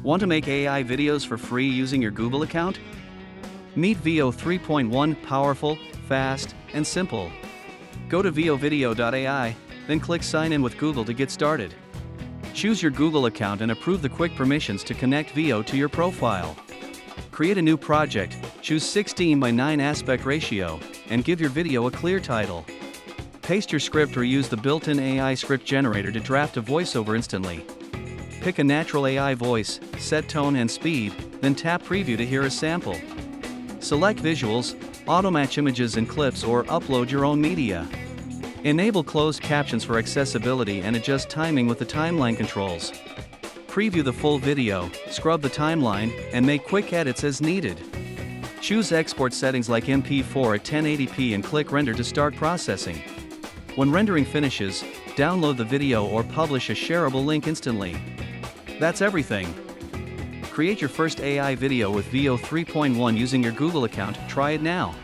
Want to make AI videos for free using your Google account? Meet Veo 3.1, powerful, fast, and simple. Go to veovideo.ai, then click Sign in with Google to get started. Choose your Google account and approve the quick permissions to connect Veo to your profile. Create a new project, choose 16 by 9 aspect ratio, and give your video a clear title. Paste your script or use the built-in AI script generator to draft a voiceover instantly. Pick a natural AI voice, set tone and speed, then tap Preview to hear a sample. Select visuals, auto-match images and clips or upload your own media. Enable closed captions for accessibility and adjust timing with the timeline controls. Preview the full video, scrub the timeline, and make quick edits as needed. Choose export settings like MP4 at 1080p and click Render to start processing. When rendering finishes, download the video or publish a shareable link instantly. That's everything. Create your first AI video with Veo 3.1 using your Google account. Try it now.